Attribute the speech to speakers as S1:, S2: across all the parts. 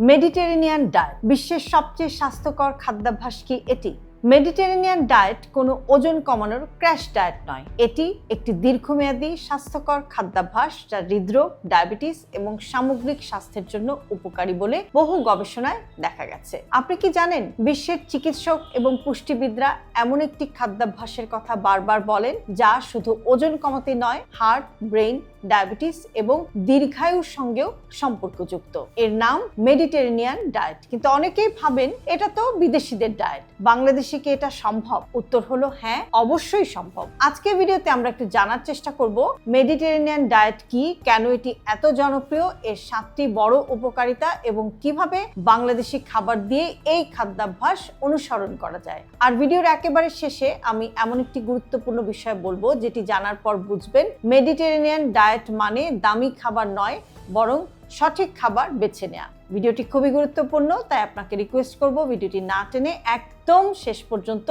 S1: Mediterranean diet বিশ্বের সবচেয়ে স্বাস্থ্যকর খাদ্যাভ্যাস কি এটি? মেডিটেরেনিয়ান ডায়েট কোনো ওজন কমানোর ক্র্যাশ ডায়েট নয়। এটি একটি দীর্ঘমেয়াদী স্বাস্থ্যকর খাদ্যাভ্যাস যা হৃদরোগ, ডায়াবেটিস এবং সামগ্রিক স্বাস্থ্যের জন্য উপকারী বলে বহু গবেষণায় দেখা গেছে। আপনি কি জানেন বিশ্বের চিকিৎসক এবং পুষ্টিবিদরা এমন একটি খাদ্যাভ্যাসের কথা বারবার বলেন যা শুধু ওজন কমাতে নয়, হার্ট, ব্রেইন, ডায়াবেটিস এবং দীর্ঘায়ুর সঙ্গেও সম্পর্কযুক্ত। এর নাম মেডিটেরেনিয়ান ডায়েট। কিন্তু অনেকেই ভাবেন এটা তো বিদেশিদের ডায়েট, বাংলাদেশে কি এটা সম্ভব? উত্তর হলো হ্যাঁ, অবশ্যই সম্ভব। আজকের ভিডিওতে আমরা একটু জানার চেষ্টা করব মেডিটেরেনিয়ান ডায়েট কি, কেন এটি এত জনপ্রিয়, এর 7টি বড় উপকারিতা এবং কিভাবে বাংলাদেশি খাবার দিয়ে এই খাদ্যাভ্যাস অনুসরণ করা যায়। আর ভিডিওর একেবারে শেষে আমি এমন একটি গুরুত্বপূর্ণ বিষয় বলবো যেটি জানার পর বুঝবেন মেডিটেরেনিয়ান ডায়েট মানে দামি খাবার নয়, বরং সঠিক খাবার বেছে নেওয়া। ভিডিওটি খুবই গুরুত্বপূর্ণ, তাই আপনাকে রিকোয়েস্ট করব ভিডিওটি না টেনে একদম শেষ পর্যন্ত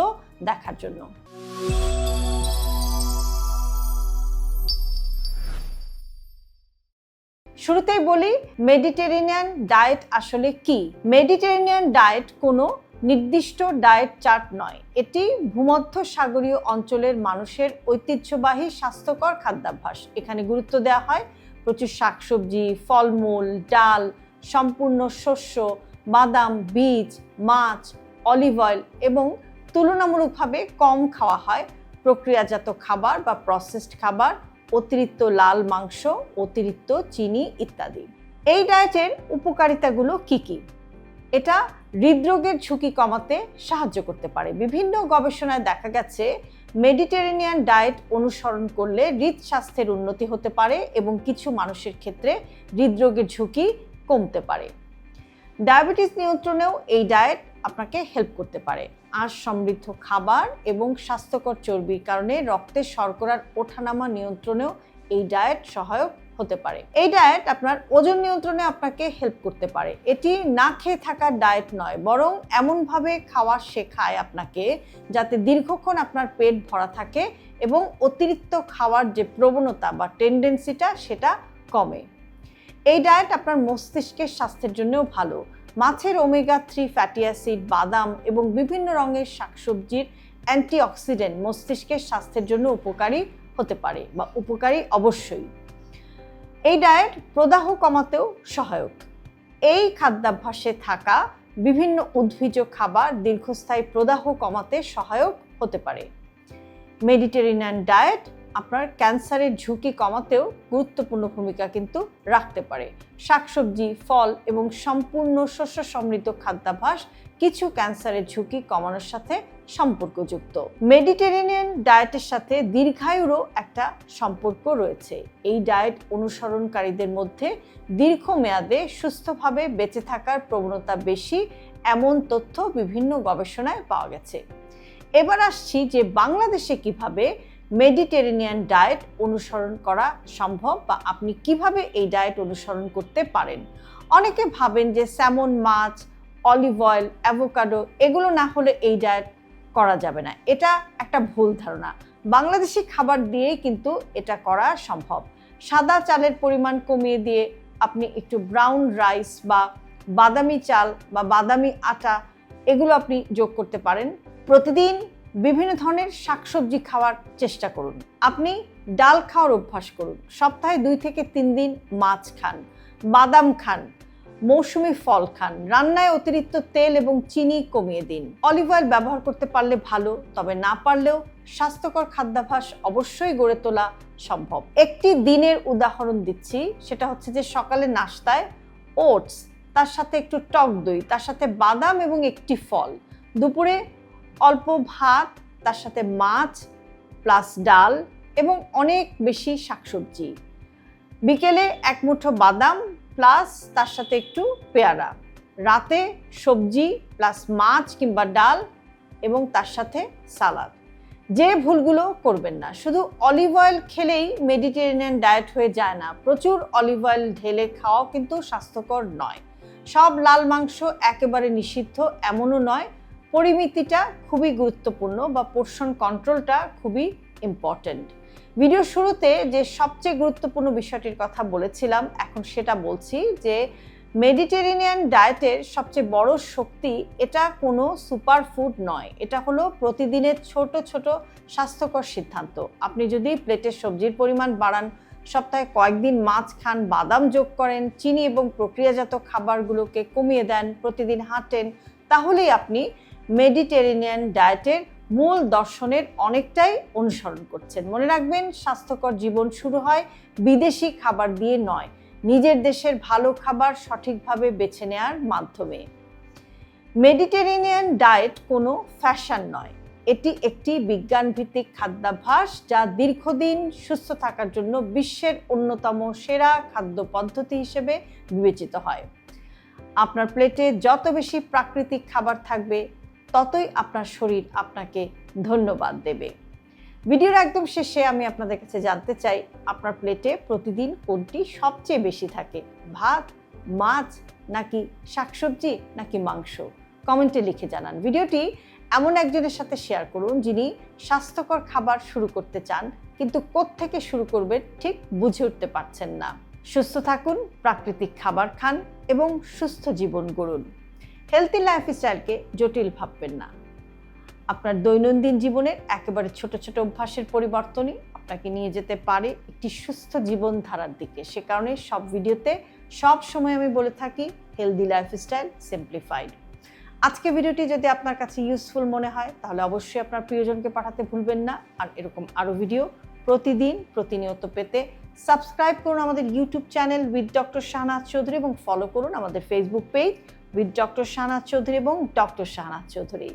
S1: দেখার জন্য। শুরুতেই বলি মেডিটেরেনিয়ান ডায়েট আসলে কি। মেডিটেরেনিয়ান ডায়েট কোনো নির্দিষ্ট ডায়েট চার্ট নয়, এটি ভূমধ্য সাগরীয় অঞ্চলের মানুষের ঐতিহ্যবাহী স্বাস্থ্যকর খাদ্যাভ্যাস। এখানে গুরুত্ব দেওয়া হয় প্রচুর শাকসবজি, ফলমূল, ডাল, সম্পূর্ণ শস্য, বাদাম, বীজ, মাছ, অলিভ অয়েল এবং তুলনামূলকভাবে কম খাওয়া হয় প্রক্রিয়াজাত খাবার বা প্রসেসড খাবার, অতিরিক্ত লাল মাংস, অতিরিক্ত চিনি ইত্যাদি। এই ডায়েটের উপকারিতাগুলো কি কি? এটা হৃদরোগের ঝুঁকি কমাতে সাহায্য করতে পারে। বিভিন্ন গবেষণায় দেখা গেছে মেডিটেরেনিয়ান ডায়েট অনুসরণ করলে হৃদস্বাস্থ্যের উন্নতি হতে পারে এবং কিছু মানুষের ক্ষেত্রে হৃদরোগের ঝুঁকি কমতে পারে। ডায়াবেটিস নিয়ন্ত্রণেও এই ডায়েট আপনাকে হেল্প করতে পারে। আঁশ সমৃদ্ধ খাবার এবং স্বাস্থ্যকর চর্বির কারণে রক্তে শর্করার ওঠানামা নিয়ন্ত্রণেও এই ডায়েট সহায়ক হতে পারে। এই ডায়েট আপনার ওজন নিয়ন্ত্রণে আপনাকে হেল্প করতে পারে। এটি না খেয়ে থাকার ডায়েট নয়, বরং এমনভাবে খাওয়া শেখায় আপনাকে যাতে দীর্ঘক্ষণ আপনার পেট ভরা থাকে এবং অতিরিক্ত খাওয়ার যে প্রবণতা বা টেন্ডেন্সিটা সেটা কমে। এই ডায়েট আপনার মস্তিষ্কের স্বাস্থ্যের জন্যও ভালো। মাছের ওমেগা 3 ফ্যাটি অ্যাসিড, বাদাম এবং বিভিন্ন রঙের শাকসবজির অ্যান্টিঅক্সিডেন্ট মস্তিষ্কের স্বাস্থ্যের জন্য উপকারী হতে পারে বা উপকারী অবশ্যই। এই ডায়েট প্রদাহ কমাতেও সহায়ক। এই খাদ্যাভ্যাসে থাকা বিভিন্ন উদ্ভিজ্জ খাবার দীর্ঘস্থায়ী প্রদাহ কমাতে সহায়ক হতে পারে। মেডিটেরেনিয়ান ডায়েট আপনার ক্যান্সারের ঝুঁকি কমাতেও গুরুত্বপূর্ণ ভূমিকা কিন্তু রাখতে পারে। শাকসবজি, ফল এবং সম্পূর্ণ শস্য সমৃদ্ধ খাদ্যাভ্যাস কিছু ক্যান্সারের ঝুঁকি কমানোর সাথে সম্পর্কযুক্ত। মেডিটেরেনিয়ান ডায়েটের সাথে দীর্ঘায়ুরও একটা সম্পর্ক রয়েছে। এই ডায়েট অনুসরণকারীদের মধ্যে দীর্ঘমেয়াদে সুস্থভাবে বেঁচে থাকার প্রবণতা বেশি, এমন তথ্য বিভিন্ন গবেষণায় পাওয়া গেছে। এবার আসছি যে বাংলাদেশে কিভাবে মেডিটেরেনিয়ান ডায়েট অনুসরণ করা সম্ভব বা আপনি কিভাবে এই ডায়েট অনুসরণ করতে পারেন। অনেকে ভাবেন যে স্যামন, মাছ, অলিভ অয়েল, অ্যাভোকাডো এগুলো না হলে এই ডায়েট করা যাবে না। এটা একটা ভুল ধারণা। বাংলাদেশি খাবার দিয়েই কিন্তু এটা করা সম্ভব। সাদা চালের পরিমাণ কমিয়ে দিয়ে আপনি একটু ব্রাউন রাইস বা বাদামি চাল বা বাদামি আটা এগুলো আপনি যোগ করতে পারেন। প্রতিদিন বিভিন্ন ধরনের শাকসবজি খাওয়ার চেষ্টা করুন। আপনি ডাল খাওয়ার অভ্যাস করুন। সপ্তাহে 2 থেকে 3 দিন মাছ খান, বাদাম খান, মৌসুমি ফল খান। রান্নায় অতিরিক্ত তেল এবং চিনি কমিয়ে দিন। অলিভ অয়েল ব্যবহার করতে পারলে ভালো, তবে না পারলেও স্বাস্থ্যকর খাদ্যাভ্যাস অবশ্যই গড়ে তোলা সম্ভব। একটি দিনের উদাহরণ দিচ্ছি, সেটা হচ্ছে যে সকালে নাস্তায় ওটস, তার সাথে একটু টক দই, তার সাথে বাদাম এবং একটি ফল। দুপুরে অল্প ভাত, তার সাথে মাছ প্লাস ডাল এবং অনেক বেশি শাকসবজি। বিকেলে 1 মুঠো বাদাম প্লাস তার সাথে একটু পেয়ারা। রাতে সবজি প্লাস মাছ কিংবা ডাল এবং তার সাথে সালাদ। যে ভুলগুলো করবেন না। শুধু অলিভ অয়েল খেলেই মেডিটেরেনিয়ান ডায়েট হয়ে যায় না। প্রচুর অলিভ অয়েল ঢেলে খাওয়াও কিন্তু স্বাস্থ্যকর নয়। সব লাল মাংস একেবারে নিষিদ্ধ এমনও নয়। পরিমিতিটা খুবই গুরুত্বপূর্ণ বা পোর্শন কন্ট্রোলটা খুবই ইম্পর্টেন্ট। ভিডিও শুরুতে যে সবচেয়ে গুরুত্বপূর্ণ বিষয়টির কথা বলেছিলাম, এখন সেটা বলছি যে মেডিটেরেনিয়ান ডায়েটের সবচেয়ে বড় শক্তি এটা কোনো সুপারফুড নয়, এটা হলো প্রতিদিনের ছোট ছোট স্বাস্থ্যকর সিদ্ধান্ত। আপনি যদি প্লেটের সবজির পরিমাণ বাড়ান, সপ্তাহে কয়েকদিন মাছ খান, বাদাম যোগ করেন, চিনি এবং প্রক্রিয়াজাত খাবারগুলোকে কমিয়ে দেন, প্রতিদিন হাঁটেন, তাহলেই আপনি মেডিটেরেনিয়ান ডায়েটের মূল দর্শনের অনেকটাই অনুসরণ করছেন। মনে রাখবেন, স্বাস্থ্যকর জীবন শুরু হয় বিদেশি খাবার দিয়ে নয়, নিজের দেশের ভালো খাবার সঠিকভাবে বেছে নেওয়ার মাধ্যমে। মেডিটেরেনিয়ান ডায়েট কোনো ফ্যাশন নয়, এটি একটি বিজ্ঞানভিত্তিক খাদ্যাভ্যাস যা দীর্ঘদিন সুস্থ থাকার জন্য বিশ্বের অন্যতম সেরা খাদ্য পদ্ধতি হিসেবে বিবেচিত হয়। আপনার প্লেটে যত বেশি প্রাকৃতিক খাবার থাকবে, ততই আপনার শরীর আপনাকে ধন্যবাদ দেবে। ভিডিওর একদম শেষে আমি আপনাদের কাছে জানতে চাই, আপনার প্লেটে প্রতিদিন কোনটি সবচেয়ে বেশি থাকে? ভাত, মাছ, নাকি শাকসবজি, নাকি মাংস? কমেন্টে লিখে জানান। ভিডিওটি এমন একজনের সাথে শেয়ার করুন যিনি স্বাস্থ্যকর খাবার শুরু করতে চান কিন্তু কোত্থেকে শুরু করবেন ঠিক বুঝে উঠতে পারছেন না। সুস্থ থাকুন, প্রাকৃতিক খাবার খান এবং সুস্থ জীবন গড়ুন। হেলথি লাইফস্টাইলকে জটিল ভাববেন না। আপনার দৈনন্দিন জীবনের একেবারে ছোট ছোট অভ্যাসের পরিবর্তনই আপনাকে নিয়ে যেতে পারে একটি সুস্থ জীবনধারার দিকে। সে কারণে সব ভিডিওতে সব সময় আমি বলে থাকি, হেলদি লাইফস্টাইল সিম্পলিফাইড। আজকে ভিডিওটি যদি আপনার কাছে ইউজফুল মনে হয় তাহলে অবশ্যই আপনার প্রিয়জনকে পাঠাতে ভুলবেন না। আর এরকম আরও ভিডিও প্রতিনিয়ত পেতে সাবস্ক্রাইব করুন আমাদের YouTube channel with doctor Shahnaz Chowdhury এবং ফলো করুন আমাদের Facebook page with doctor Shahnaz Chowdhury এবং ডক্টর শাহনাজ চৌধুরী।